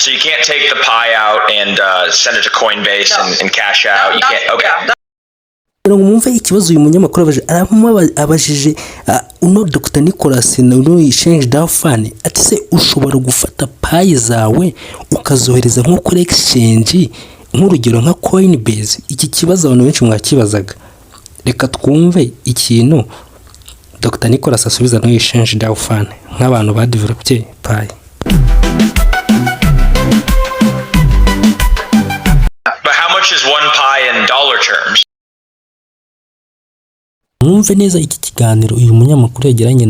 So you can't take the pie out and send it to Coinbase and cash out. You can't. Okay. ngo mwumve ikibazo uyu munyamakuru abajije uno Dr. Nicolas no exchange d'affaires ati se ushobora gufata payi zawe ukazohereza nko kuri exchange nk'urugero nka Coinbase. Iki kibazo abantu benshi mwakibazaga, reka twumve ikintu Dr. Nicolas asubiza no exchange d'affaires nk'abantu ba developed payi. But how much is one pie in dollar terms? Mwumve neza iki kiganiro uyu munyamakuru yagiranye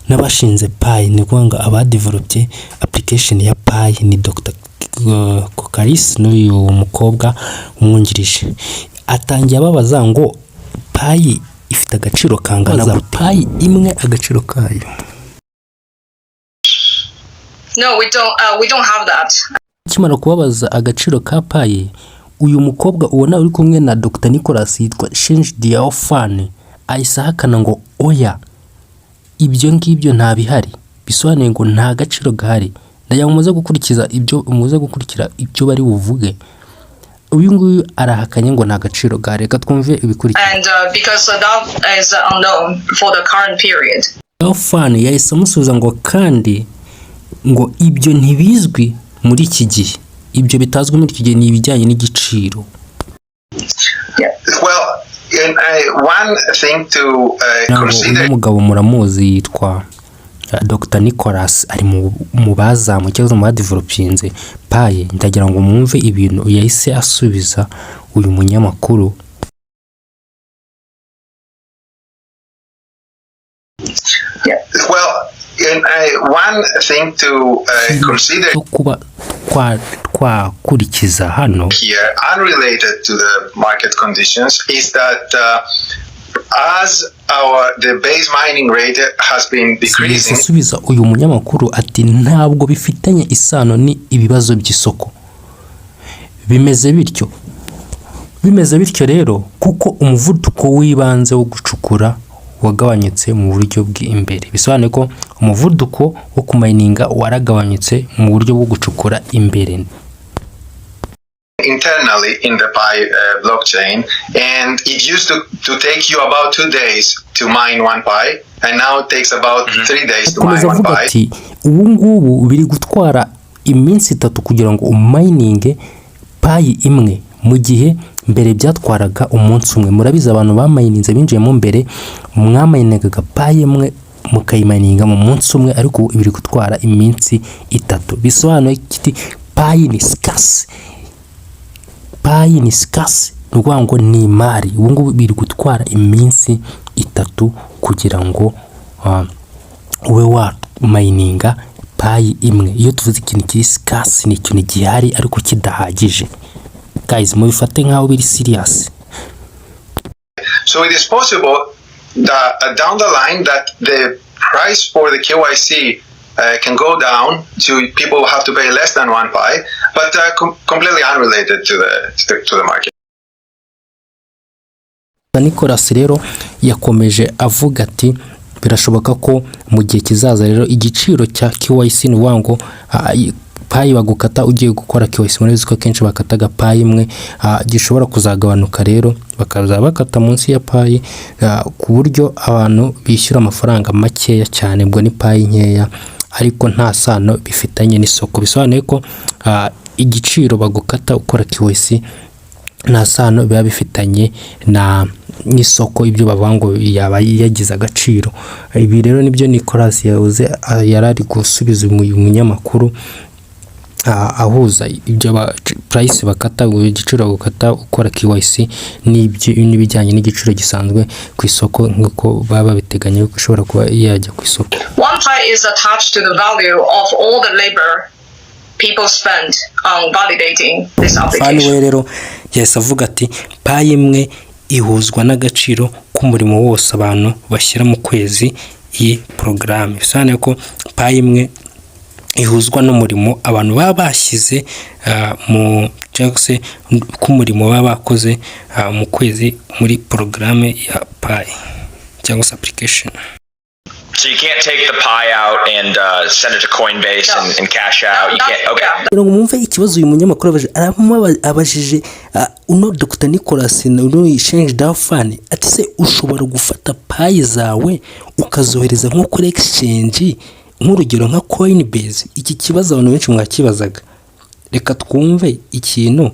n'abashinze Pi, ni kwanga aba developed application ya Pi ni Dr. Kokaris n'uyu mukobwa umwungirije. Atangiye ababaza ngo Pi ifite agaciro kangana za Pi imwe agaciro kayo. No, we don't have that. Kimara kubabaza agaciro ka Pi, uyu mukobwa ubona uri kumwe na Dr. Nicolas yitwa Exchange d'affaires ahise ahakana ngo oya, ibyo ngibyo nta bihari, bisobanuye ngo nta gaciro gahari. Ndaya muze gukurikira ibyo bari buvuge. Uyu nguyu arahakanye ngo nta gaciro gahari. Reka twumve ibikurikira. And because that is unknown for the current period. D'affaires yahise amusubiza ngo kandi ngo ibyo ntibizwi muri iki gihe. Ibyo bitazwi muri iki gihe ni ibijyanye n'igiciro. Well, one thing to consider. Umugabo muramuzi yitwa Dr. Nicolas ari mu bazamu cyangwa mu badevelopinze Pi. Ndagira ngo mwumve ibintu yahise asubiza uyu munyamakuru. Well, one thing to consider kurikiza hano here, unrelated to the market conditions, is that as the base mining rate has been decreasing. Asubiza uyu munyamakuru ati ntabwo bifitanye isano ni ibibazo by'isoko. Bimeze bityo rero kuko umuvuduko w'ibanze wo gucukura wagabanyutse mu buryo bw'imbere. Bisobanuye ko umuvuduko wo kumininga waragabanyutse mu buryo bwo gucukura imbere. Internally in the Pi blockchain, and it used to take you about 2 days to mine one Pi, and now it takes about 3 days to mine one Pi. Ubu ngubu biri gutwara iminsi 3 kugira ngo umininge Pi imwe, mu gihe mbere byatwaraga umunsi umwe. Murabiza abantu bamayininze binjiyemo mbere mwamayiningaga Pi imwe mukayimaninga mu munsi umwe, ariko biri gutwara iminsi 3. Bisobanuye kiti Pi ni scarce. Pi ni scarce, nukuvuga ngo ni imari. Ubu ngubu biri gutwara iminsi 3 kugira ngo ube wa mininga Pi imwe. Iyo tuvuze ikintu kiri scarce ni ikintu gihari ariko kidahagije. Guys, mubifate nkaho biri serious. So it is possible that down the line that the price for the KYC can go down to people who have to pay less than one Pi, but completely unrelated to the market. Nicolas rero yakomeje avuga ati birashoboka ko mu gihe kizaza rero igiciro cya KYC ni wango Pi bagukata ugiye gukora KYC muri ko kenshi bakataga Pi imwe gishobora kuzagabanuka, rero bakaza bakata munsi ya Pi ku buryo abantu bishyura amafaranga makeya cyane, bwo ni Pi nkeya ariko nta sano bifitanye n'isoko. Bisobanuye ko igiciro bagukata ukora KYC nta sano biba bifitanye n'isoko, ibyo bavango yaba yagize agaciro. Ibi rero nibyo Nicolas yavuze yarari gusubiza uyu munyamakuru ahuza ibyo price bakata, igiciro gukata ukora KYC n'ibijyanye n'igiciro gisanzwe ku isoko nk'uko baba biteganya ko ushobora kuba yajya ku isoko. One Pi is attached to the value of all the labor people spend on validating this application. Fani rero yahise avuga ati Pi imwe ihuzwa n'agaciro k'umurimo wose abantu bashyira mu kwezi iyi porogaramu. Bisobanuye ko Pi imwe ihuzwa n'umurimo abantu baba bashyize mu cyangwa se k'umurimo baba bakoze mu kwezi muri porogaramu ya Pi cyangwa se application. So you can't take the pie out and send it to Coinbase No. and cash out. You can't. Okay. Yeah, kugira ngo mwumve ikibazo uyu munyamakuru abajije uno Dr Nicolas uno exchange dafani ati se ushobora gufata payi zawe ukazohereza nko kuri exchange nk'urugero nka Coinbase. Iki kibazo abantu benshi mwakibazaga, reka twumve ikintu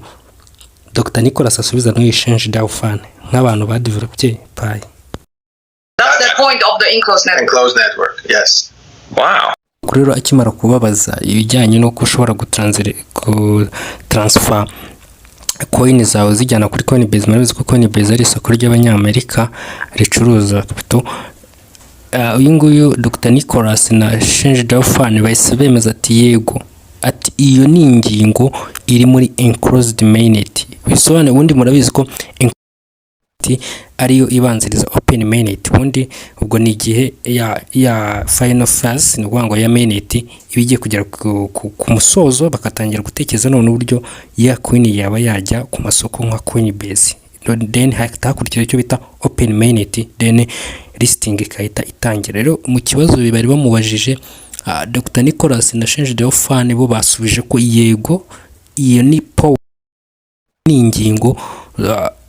Dr Nicolas asubiza no exchange dafani nk'abantu ba developed payi. that's the point of the enclosed network. Enclosed network, yes. Wow. Rero akimara kubabaza ibijyanye no ushobora gutransfer coin zawe zijyana kuri Coinbase, murabizi ko Coinbase ari isoko ry'abanyamerika ricuruza crypto. Uyu nguyu Dr Nicolas na exchange dafani bahise bemeza ati yego, ati iyo ni ingingo iri muri enclosed mainnet. Bisobanura ubundi murabizi ko ariyo ibanziriza open mainnet, ubundi ubwo ni igihe ya final phase ni ngo ya mainnet ibigiye kugera ku musozo bakatangira gutekereza none uburyo ya coin yaba yajya ku masoko nka Coinbase, then hakurikira icyo bita open mainnet, then listing ikahita itangira. Rero mu kibazo bari bamubajije Dr Nicolas na exchange dafani bo basubije ko yego iyo ni ni ingingo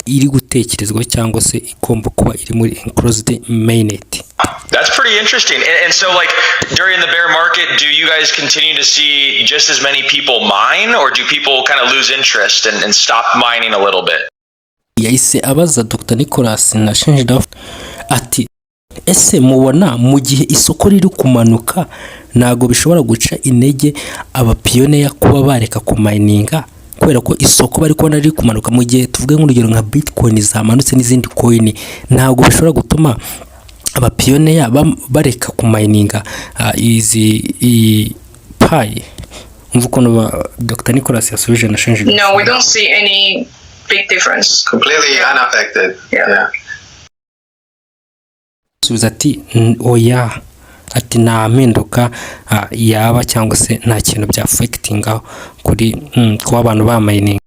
iri gutekerezwa cyangwa se igomba kuba iri muri enclosed mainnet. That's pretty interesting. And so, like, during the bear market, do you guys continue to see just as many people mine, or do people kind of lose interest and stop mining a little bit? Yahise abaza Dr Nicolas na exchange dafani ati ese mubona mu gihe isoko riri kumanuka ntago bishobora guca intege abapioneer kuba bareka kumininga, kubera ko isoko bari kubona riri kumanuka mu gihe tuvuge nk'urugero nka Bitcoin zamanutse n'izindi coin, ntago bishobora gutuma abapioneer bareka kumininga izi pi. Umva ukuntu Dr Nicolas yasubije na exchange. No, we don't see any big difference. Completely unaffected. Yeah. Subiza ati oya, ati nta mpinduka yaba cyangwa se nta kintu bya affectinga kuri kuba abantu ba mining.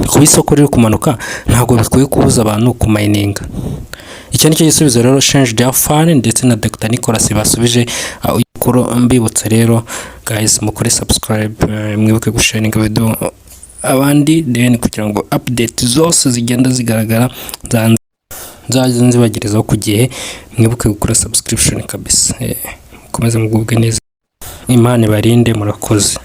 Ku isoko riri kumanuka ntago bikwiye kubuza abantu ku mining. Icyo nicyo gisubizo rero exchange dafani ndetse na Dr Nicolas basubije. Ukuro mbibutsa rero guys mukore subscribe, mwibuke gusharinga video abandi, then kugira ngo update zose zigenda zigaragara nzaje nzibagerezaho ku gihe. Mwibuke gukora subscription kabisa. Mukomeze mugubwe neza, Imana barinde, murakoze.